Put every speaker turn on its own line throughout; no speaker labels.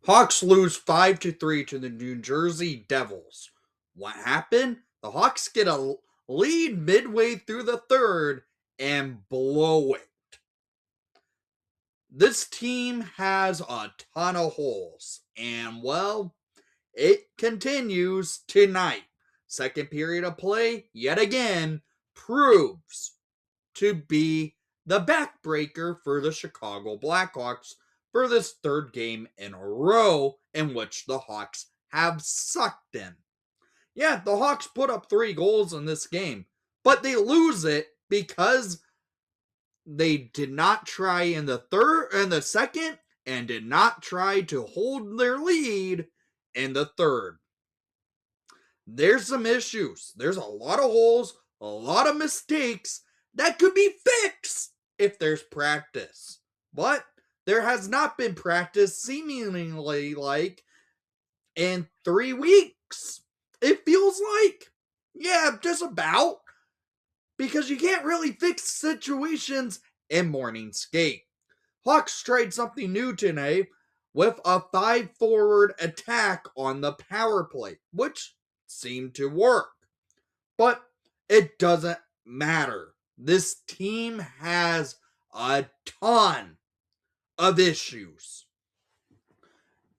Hawks lose 5-3 to the New Jersey Devils. What happened? The Hawks get a lead midway through the third and blow it. This team has a ton of holes, and well, it continues tonight. Second period of play, yet again, proves to be the backbreaker for the Chicago Blackhawks for this third game in a row in which the Hawks have sucked in. Yeah, the Hawks put up 3 goals in this game, but they lose it because they did not try in the second and did not try to hold their lead in the third. There's some issues. There's a lot of holes, a lot of mistakes that could be fixed if there's practice. But there has not been practice seemingly like in 3 weeks. It feels like. Yeah, just about. Because you can't really fix situations in morning skate. Hawks tried something new today with a 5-forward attack on the power play, which seemed to work. But it doesn't matter. This team has a ton of issues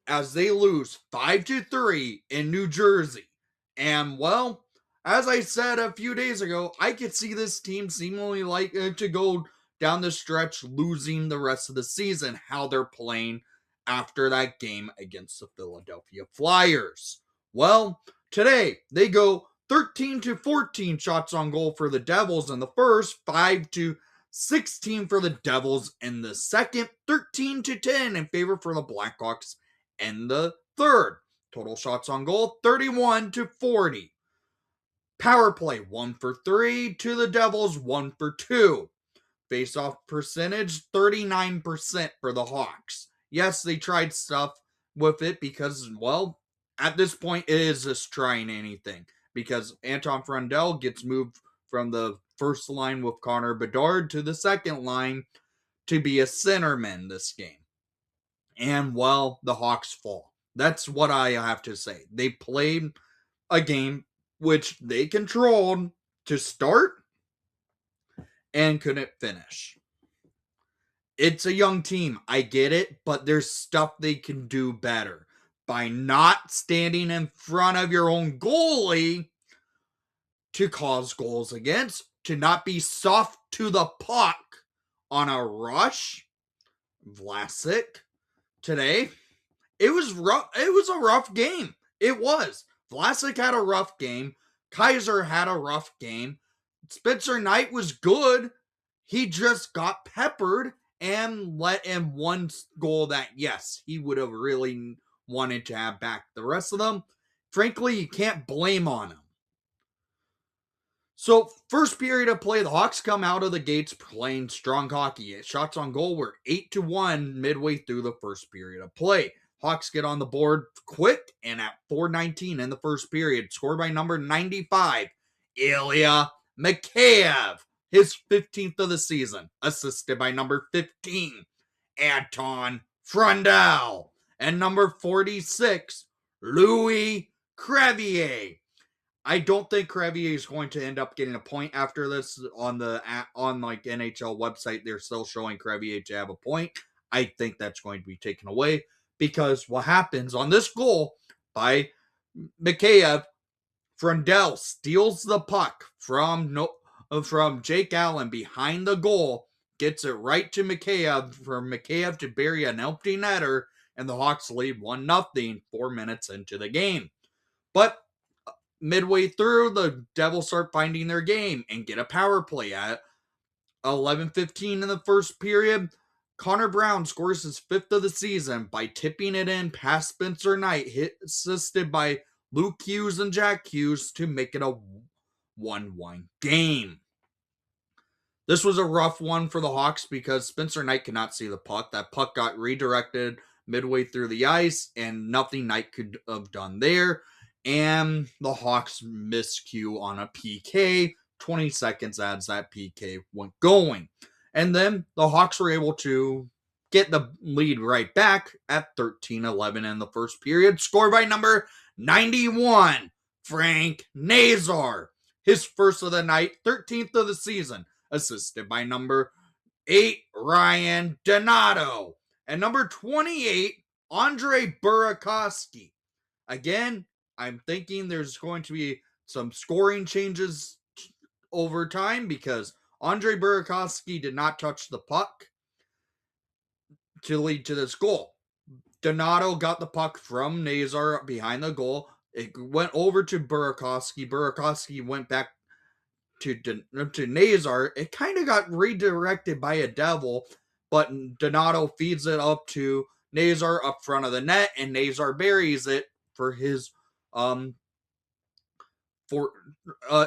as they lose 5-3 in New Jersey. And well, as I said a few days ago, I could see this team seemingly like to go down the stretch losing the rest of the season, how they're playing after that game against the Philadelphia Flyers. Well, today they go 13-14 shots on goal for the Devils in the first, 5-16 for the Devils in the second, 13-10 in favor for the Blackhawks in the third. Total shots on goal 31-40. Power play 1 for 3 to the Devils, 1 for 2. Face-off percentage 39% for the Hawks. Yes, they tried stuff with it because, well, at this point it is just trying anything. Because Anton Frundell gets moved from the first line with Connor Bedard to the second line to be a centerman this game. And, well, the Hawks fall. That's what I have to say. They played a game which they controlled to start and couldn't finish. It's a young team. I get it, but there's stuff they can do better. By not standing in front of your own goalie to cause goals against, to not be soft to the puck on a rush. Vlasic today, it was rough. It was a rough game. It was. Vlasic had a rough game. Kaiser had a rough game. Spencer Knight was good. He just got peppered and let in one goal that, yes, he would have really wanted to have back. The rest of them, frankly, you can't blame on him. So, first period of play, the Hawks come out of the gates playing strong hockey. Shots on goal were 8-1 midway through the first period of play. Hawks get on the board quick, and at 4:19 in the first period, scored by number 95, Ilya Mikheyev, his 15th of the season, assisted by number 15, Anton Frundell, and number 46, Louis Crevier. I don't think Crevier is going to end up getting a point after this on like NHL website. They're still showing Crevier to have a point. I think that's going to be taken away because what happens on this goal by Mikheyev, Frundell steals the puck from Jake Allen behind the goal, gets it right to Mikheyev for Mikheyev to bury an empty netter, and the Hawks lead 1-0 4 minutes into the game. But midway through, the Devils start finding their game and get a power play at 11:15 in the first period. Connor Brown scores his 5th of the season by tipping it in past Spencer Knight, assisted by Luke Hughes and Jack Hughes to make it a 1-1 game. This was a rough one for the Hawks because Spencer Knight could not see the puck. That puck got redirected midway through the ice, and nothing Knight could have done there. And the Hawks miscue on a PK. 20 seconds as that PK went going. And then the Hawks were able to get the lead right back at 13-11 in the first period. Scored by number 91, Frank Nazar. His first of the night, 13th of the season. Assisted by number 8, Ryan Donato. And number 28, Andre Burakovsky. Again, I'm thinking there's going to be some scoring changes over time because Andre Burakovsky did not touch the puck to lead to this goal. Donato got the puck from Nazar behind the goal. It went over to Burakovsky. Burakovsky went back to Nazar. It kind of got redirected by a devil, but Donato feeds it up to Nazar up front of the net, and Nazar buries it for his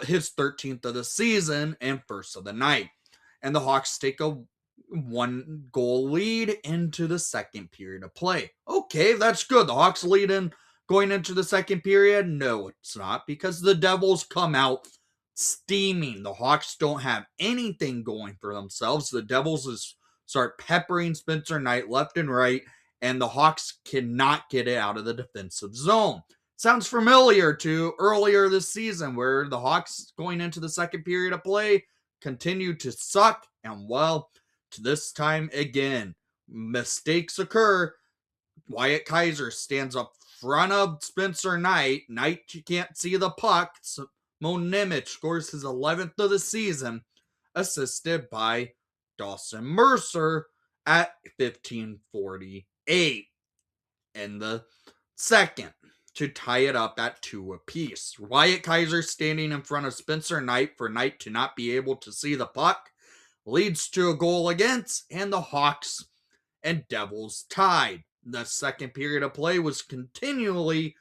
his 13th of the season and first of the night. And the Hawks take a 1-goal lead into the second period of play. Okay, that's good. The Hawks lead in going into the second period. No, it's not, because the Devils come out steaming. The Hawks don't have anything going for themselves. The Devils start peppering Spencer Knight left and right, and the Hawks cannot get it out of the defensive zone. Sounds familiar to earlier this season, where the Hawks going into the second period of play continued to suck, and well, to this time again, mistakes occur. Wyatt Kaiser stands up front of Spencer Knight. Knight, you can't see the puck. Mo Nemec scores his 11th of the season, assisted by Dawson Mercer at 15:48 in the second to tie it up at 2 apiece. Wyatt Kaiser standing in front of Spencer Knight for Knight to not be able to see the puck leads to a goal against, and the Hawks and Devils tied. The second period of play was continually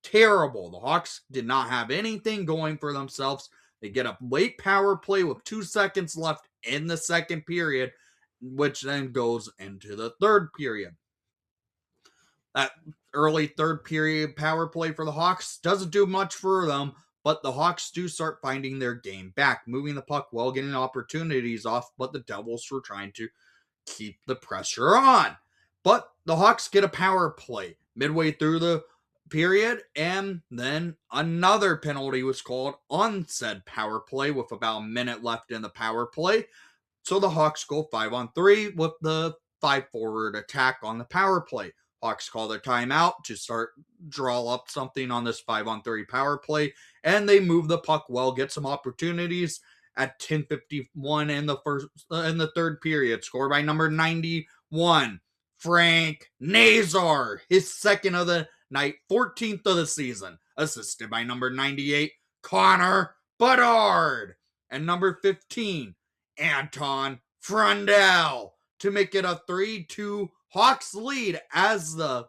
terrible. The Hawks did not have anything going for themselves. They get a late power play with 2 seconds left in the second period, which then goes into the third period. That early third period power play for the Hawks doesn't do much for them, but the Hawks do start finding their game back, moving the puck well, getting opportunities off, but the Devils were trying to keep the pressure on. But the Hawks get a power play midway through the period, and then another penalty was called on said power play with about a minute left in the power play. So the Hawks go 5-on-3 with the 5-forward attack on the power play. Hawks call their timeout to start draw up something on this 5-on-3 power play, and they move the puck well, get some opportunities at 10:51 in the third period. Scored by number 91, Frank Nazar, his second of the night, 14th of the season, assisted by number 98, Connor Bedard, and number 15, Anton Frundell, to make it a 3-2 Hawks lead as the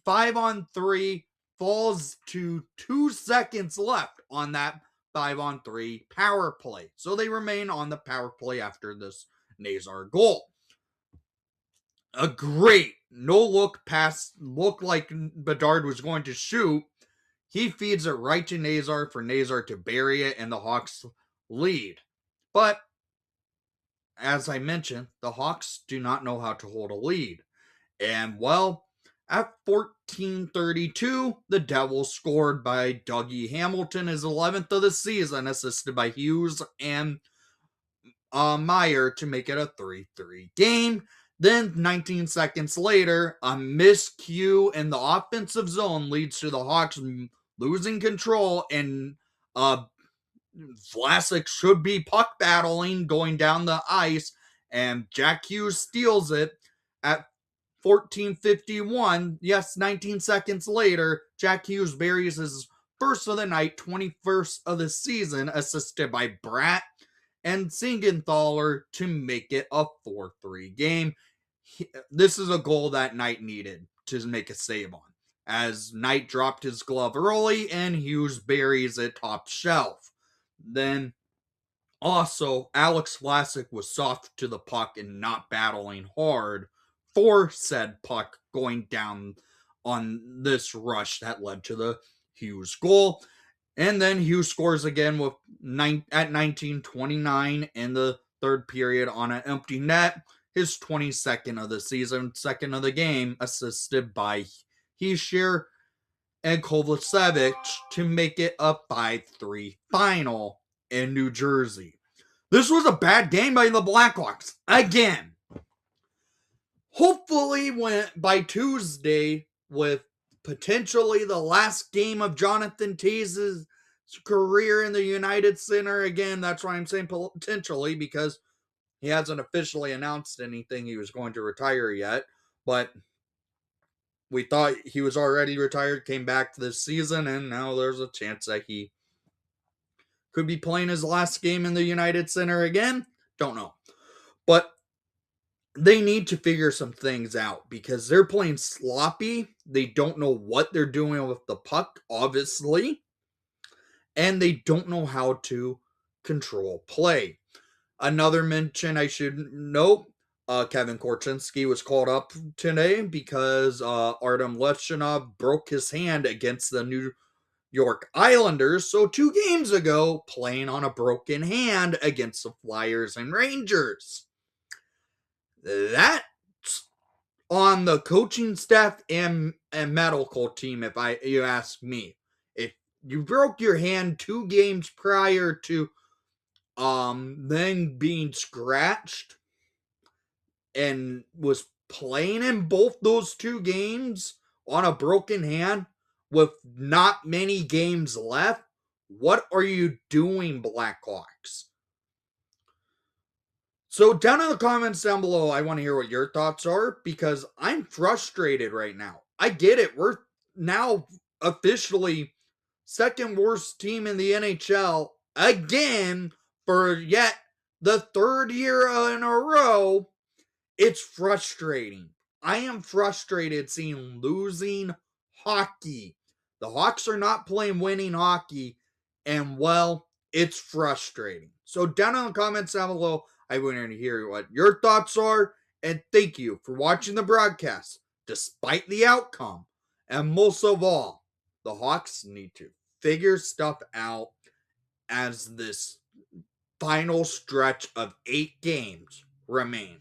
5-on-3 falls to 2 seconds left on that 5-on-3 power play. So they remain on the power play after this Nazar goal. A great no-look pass, looked like Bedard was going to shoot. He feeds it right to Nazar for Nazar to bury it, and the Hawks lead. But as I mentioned, the Hawks do not know how to hold a lead. And well, at 14:32, the Devils scored by Dougie Hamilton, his 11th of the season, assisted by Hughes and Meyer, to make it a 3-3 game. Then 19 seconds later, a miscue in the offensive zone leads to the Hawks losing control, and Vlasic should be puck battling going down the ice, and Jack Hughes steals it at 14:51. Yes, 19 seconds later, Jack Hughes buries his first of the night, 21st of the season, assisted by Bratt and Siegenthaler, to make it a 4-3 game. This is a goal that Knight needed to make a save on, as Knight dropped his glove early and Hughes buries it top shelf. Then also, Alex Vlasic was soft to the puck and not battling hard for said puck going down on this rush that led to the Hughes goal. And then Hughes scores again at 19:29 in the third period on an empty net. his 22nd of the season, second of the game, assisted by Hischier and Kovacevic to make it a 5-3 final in New Jersey. This was a bad game by the Blackhawks. Again. Hopefully, by Tuesday, with potentially the last game of Jonathan Taze's career in the United Center, again, that's why I'm saying potentially, because he hasn't officially announced anything he was going to retire yet. But we thought he was already retired, came back this season, and now there's a chance that he could be playing his last game in the United Center again. Don't know. But they need to figure some things out because they're playing sloppy. They don't know what they're doing with the puck, obviously. And they don't know how to control play. Another mention I should note, Kevin Korchinski was called up today because Artem Levchinov broke his hand against the New York Islanders. So 2 games ago, playing on a broken hand against the Flyers and Rangers. That's on the coaching staff and medical team, if you ask me. If you broke your hand 2 games prior to then being scratched and was playing in both those 2 games on a broken hand with not many games left, what are you doing, Blackhawks? So down in the comments down below, I want to hear what your thoughts are because I'm frustrated right now. I get it. We're now officially second worst team in the NHL again for yet the 3rd year in a row. It's frustrating. I am frustrated seeing losing hockey. The Hawks are not playing winning hockey, and well, it's frustrating. So down in the comments down below, I want to hear what your thoughts are, and thank you for watching the broadcast, despite the outcome. And most of all, the Hawks need to figure stuff out as this final stretch of 8 games remains.